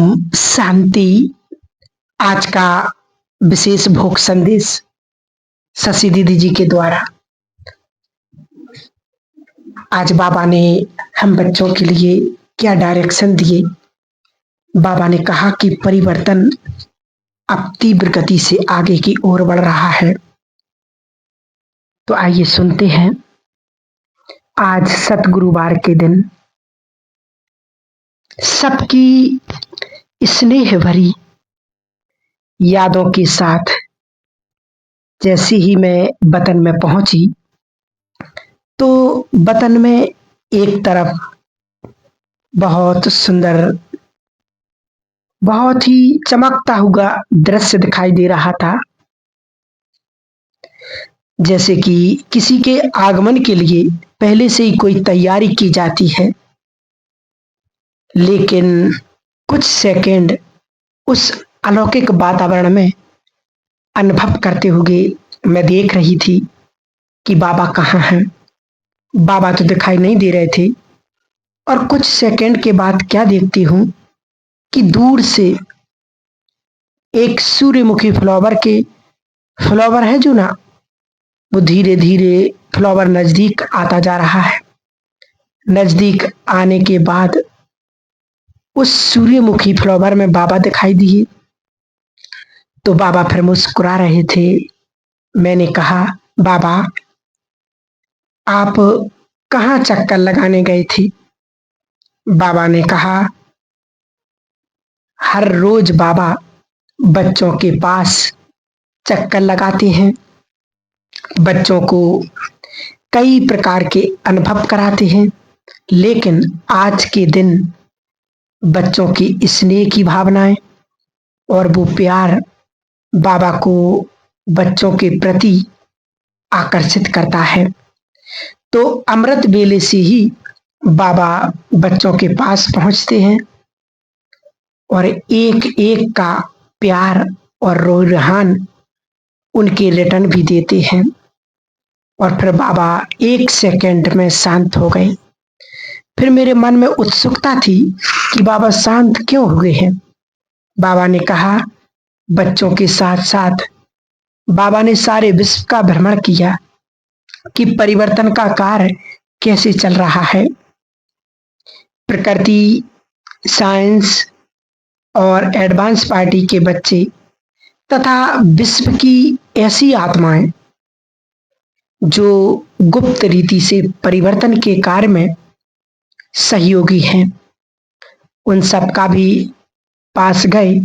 ओम शांति। आज का विशेष भोग संदेश शशि दीदी जी के द्वारा। आज बाबा ने हम बच्चों के लिए क्या डायरेक्शन दिए। बाबा ने कहा कि परिवर्तन अब तीव्र गति से आगे की ओर बढ़ रहा है। तो आइए सुनते हैं। आज सतगुरुवार के दिन सबकी स्नेह भरी यादों के साथ जैसे ही मैं वतन में पहुंची तो वतन में एक तरफ बहुत सुंदर, बहुत ही चमकता हुआ दृश्य दिखाई दे रहा था, जैसे कि किसी के आगमन के लिए पहले से ही कोई तैयारी की जाती है। लेकिन कुछ सेकंड उस अलौकिक वातावरण में अनुभव करते हुए मैं देख रही थी कि बाबा कहाँ हैं। बाबा तो दिखाई नहीं दे रहे थे और कुछ सेकंड के बाद क्या देखती हूँ कि दूर से एक सूर्यमुखी फ्लावर है जो ना, वो धीरे धीरे फ्लावर नजदीक आता जा रहा है। नजदीक आने के बाद उस सूर्यमुखी फ्लावर में बाबा दिखाई दिए। तो बाबा फिर मुस्कुरा रहे थे। मैंने कहा, बाबा आप कहाँ चक्कर लगाने गए थे? बाबा ने कहा, हर रोज बाबा बच्चों के पास चक्कर लगाते हैं, बच्चों को कई प्रकार के अनुभव कराते हैं, लेकिन आज के दिन बच्चों की स्नेह की भावनाएं और वो प्यार बाबा को बच्चों के प्रति आकर्षित करता है। तो अमृत वेले से ही बाबा बच्चों के पास पहुंचते हैं और एक एक का प्यार और रुझान उनके रिटर्न भी देते हैं। और फिर बाबा एक सेकंड में शांत हो गए। फिर मेरे मन में उत्सुकता थी कि बाबा शांत क्यों हुए हैं। बाबा ने कहा, बच्चों के साथ साथ बाबा ने सारे विश्व का भ्रमण किया कि परिवर्तन का कार्य कैसे चल रहा है। प्रकृति, साइंस और एडवांस पार्टी के बच्चे तथा विश्व की ऐसी आत्माएं जो गुप्त रीति से परिवर्तन के कार्य में सहयोगी हैं, उन सब का भी पास गए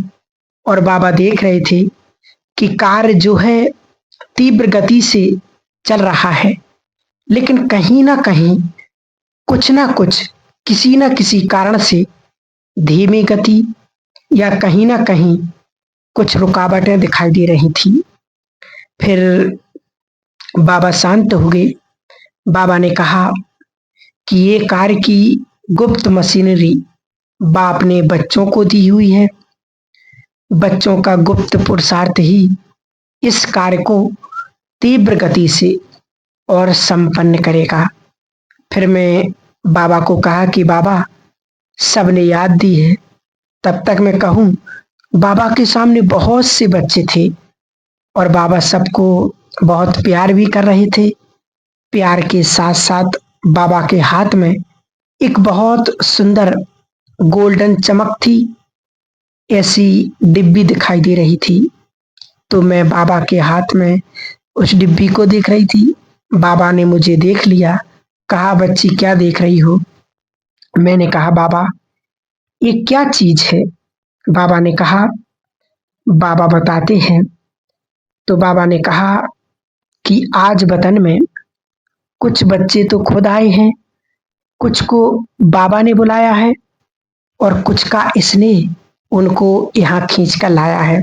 और बाबा देख रहे थे कि कार्य जो है तीव्र गति से चल रहा है, लेकिन कहीं ना कहीं कुछ ना कुछ, किसी ना किसी कारण से धीमी गति या कहीं ना कहीं कुछ रुकावटें दिखाई दे रही थी। फिर बाबा शांत हो गए। बाबा ने कहा कि ये कार्य की गुप्त मशीनरी बाप ने बच्चों को दी हुई है। बच्चों का गुप्त पुरुषार्थ ही इस कार्य को तीव्र गति से और संपन्न करेगा। फिर मैं बाबा को कहा कि बाबा, सबने याद दी है। तब तक मैं कहूँ, बाबा के सामने बहुत से बच्चे थे और बाबा सबको बहुत प्यार भी कर रहे थे। प्यार के साथ साथ बाबा के हाथ में एक बहुत सुंदर गोल्डन चमक थी, ऐसी डिब्बी दिखाई दे रही थी। तो मैं बाबा के हाथ में उस डिब्बी को देख रही थी। बाबा ने मुझे देख लिया, कहा, बच्ची क्या देख रही हो? मैंने कहा, बाबा ये क्या चीज है? बाबा ने कहा, बाबा बताते हैं। तो बाबा ने कहा कि आज वतन में कुछ बच्चे तो खुद आए हैं, कुछ को बाबा ने बुलाया है और कुछ का स्नेह उनको यहाँ खींच कर लाया है।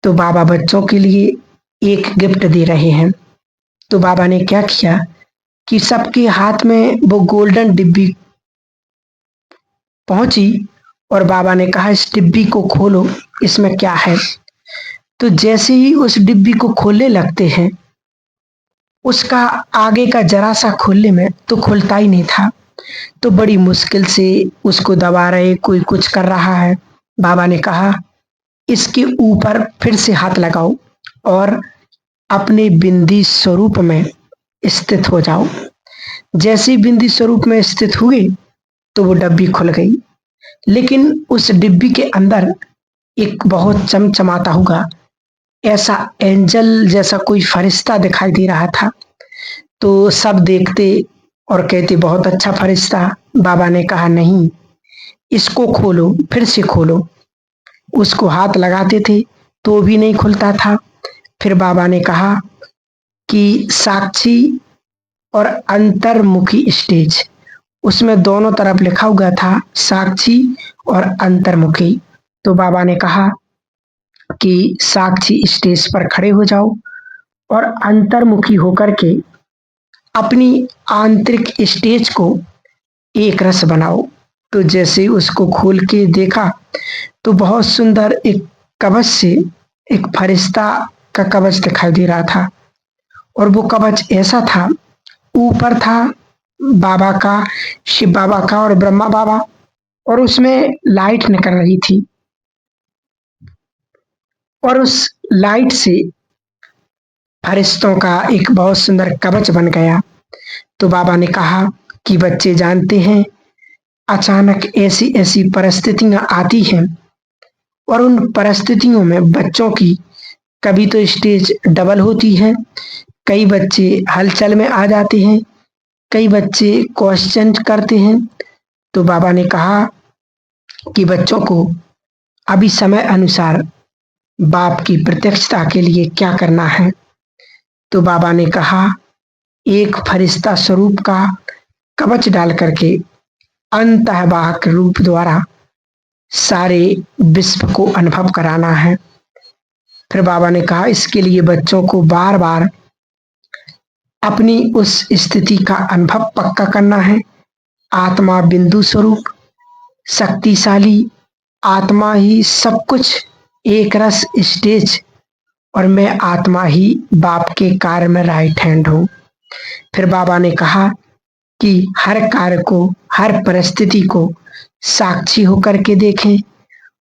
तो बाबा बच्चों के लिए एक गिफ्ट दे रहे हैं। तो बाबा ने क्या किया कि सबके हाथ में वो गोल्डन डिब्बी पहुंची और बाबा ने कहा, इस डिब्बी को खोलो, इसमें क्या है? तो जैसे ही उस डिब्बी को खोलने लगते हैं, उसका आगे का जरा सा खोलने में तो खुलता ही नहीं था। तो बड़ी मुश्किल से उसको दबा रहे, कोई कुछ कर रहा है। बाबा ने कहा, इसके ऊपर फिर से हाथ लगाओ और अपने बिंदी स्वरूप में स्थित हो जाओ। जैसे ही बिंदी स्वरूप में स्थित हुए तो वो डिब्बी खुल गई, लेकिन उस डिब्बी के अंदर एक बहुत चमचमाता हुआ ऐसा एंजल जैसा कोई फरिश्ता दिखाई दे रहा था। तो सब देखते और कहते, बहुत अच्छा फरिश्ता। बाबा ने कहा, नहीं, इसको खोलो, फिर से खोलो। उसको हाथ लगाते थे तो भी नहीं खुलता था। फिर बाबा ने कहा कि साक्षी और अंतर्मुखी स्टेज, उसमें दोनों तरफ लिखा हुआ था साक्षी और अंतर्मुखी। तो बाबा ने कहा कि साक्षी स्टेज पर खड़े हो जाओ और अंतर्मुखी होकर के अपनी आंतरिक स्टेज को एक रस बनाओ। तो जैसे ही उसको खोल के देखा तो बहुत सुंदर एक कवच से एक फरिश्ता का कवच दिखाई दे रहा था। और वो कवच ऐसा था, ऊपर था बाबा का, शिव बाबा का और ब्रह्मा बाबा, और उसमें लाइट निकल रही थी और उस लाइट से फरिश्तों का एक बहुत सुंदर कवच बन गया। तो बाबा ने कहा कि बच्चे जानते हैं, अचानक ऐसी ऐसी परिस्थितियां आती हैं और उन परिस्थितियों में बच्चों की कभी तो स्टेज डबल होती है, कई बच्चे हलचल में आ जाते हैं, कई बच्चे क्वेश्चन करते हैं। तो बाबा ने कहा कि बच्चों को अभी समय अनुसार बाप की प्रत्यक्षता के लिए क्या करना है। तो बाबा ने कहा, एक फरिश्ता स्वरूप का कवच डाल करके अंतःवाहक रूप द्वारा सारे विश्व को अनुभव कराना है। फिर बाबा ने कहा, इसके लिए बच्चों को बार बार अपनी उस स्थिति का अनुभव पक्का करना है। आत्मा बिंदु स्वरूप, शक्तिशाली आत्मा ही सब कुछ, एक रस स्टेज, और मैं आत्मा ही बाप के कार्य में राइट हैंड हूँ। फिर बाबा ने कहा कि हर कार्य को, हर परिस्थिति को साक्षी होकर के देखें,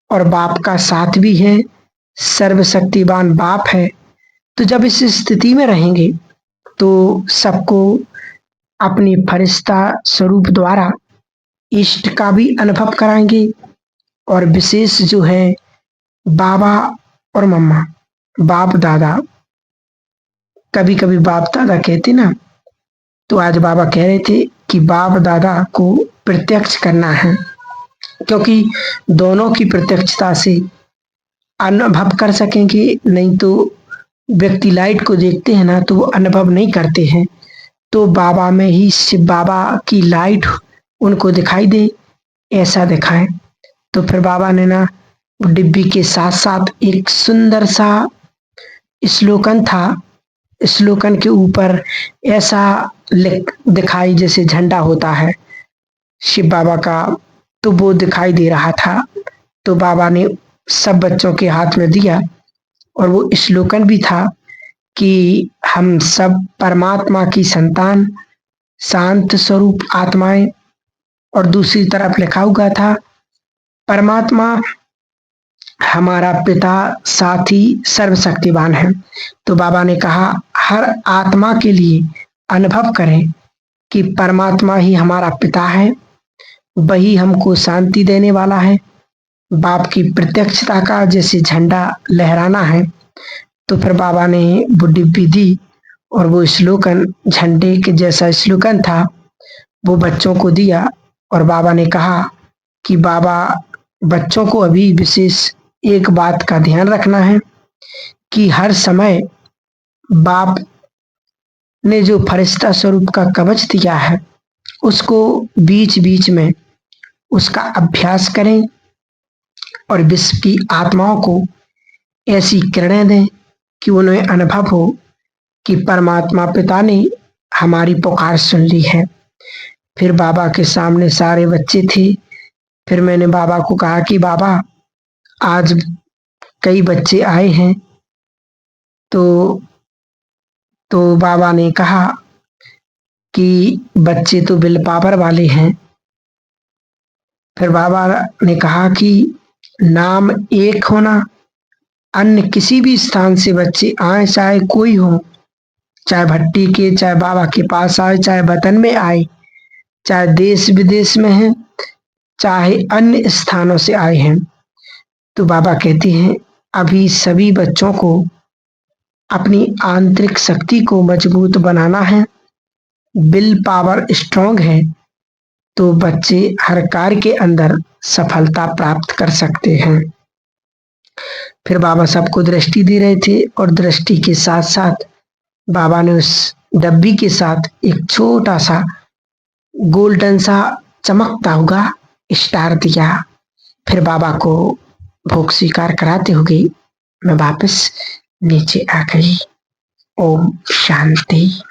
और बाप का साथ भी है, सर्वशक्तिवान बाप है। तो जब इस स्थिति में रहेंगे तो सबको अपने फरिश्ता स्वरूप द्वारा इष्ट का भी अनुभव कराएंगे। और विशेष जो है, बाबा और मम्मा, बाप दादा, कभी कभी बाप दादा कहते ना, तो आज बाबा कह रहे थे कि बाप दादा को प्रत्यक्ष करना है, क्योंकि दोनों की प्रत्यक्षता से अनुभव कर सकेंगे। नहीं तो व्यक्ति लाइट को देखते हैं ना तो वो अनुभव नहीं करते हैं। तो बाबा में ही शिव बाबा की लाइट उनको दिखाई दे, ऐसा दिखाएं। तो फिर बाबा ने ना डिब्बी के साथ साथ एक सुंदर सा श्लोकन था, श्लोकन के ऊपर ऐसा लिख दिखाई जैसे झंडा होता है शिव बाबा का, तो वो दिखाई दे रहा था। तो बाबा ने सब बच्चों के हाथ में दिया और वो श्लोकन भी था कि हम सब परमात्मा की संतान, शांत स्वरूप आत्माएं, और दूसरी तरफ लिखा हुआ था, परमात्मा हमारा पिता, साथी, सर्वशक्तिवान है। तो बाबा ने कहा, हर आत्मा के लिए अनुभव करें कि परमात्मा ही हमारा पिता है, वही हमको शांति देने वाला है। बाप की प्रत्यक्षता का जैसे झंडा लहराना है। तो फिर बाबा ने वो डिब्बी दी और वो श्लोकन, झंडे के जैसा श्लोकन था, वो बच्चों को दिया। और बाबा ने कहा कि बाबा, बच्चों को अभी विशेष एक बात का ध्यान रखना है कि हर समय बाप ने जो फरिश्ता स्वरूप का कवच दिया है उसको बीच बीच में उसका अभ्यास करें और विश्व की आत्माओं को ऐसी किरणें दें कि उन्हें अनुभव हो कि परमात्मा पिता ने हमारी पुकार सुन ली है। फिर बाबा के सामने सारे बच्चे थे। फिर मैंने बाबा को कहा कि बाबा, आज कई बच्चे आए हैं। तो बाबा ने कहा कि बच्चे तो विल पावर वाले हैं। फिर बाबा ने कहा कि नाम एक होना, अन्य किसी भी स्थान से बच्चे आए, चाहे कोई हो, चाहे भट्टी के, चाहे बाबा के पास आए, चाहे वतन में आए, चाहे देश विदेश में है, चाहे अन्य स्थानों से आए हैं, तो बाबा कहते हैं अभी सभी बच्चों को अपनी आंतरिक शक्ति को मजबूत बनाना है। विल पावर स्ट्रांग है तो बच्चे हर कार्य के अंदर सफलता प्राप्त कर सकते हैं। फिर बाबा सबको दृष्टि दे रहे थे और दृष्टि के साथ साथ बाबा ने उस डब्बी के साथ एक छोटा सा गोल्डन सा चमकता हुआ स्टार दिया। फिर बाबा को भोग स्वीकार कराते हुए मैं वापस नीचे आ गई। ओम शांति।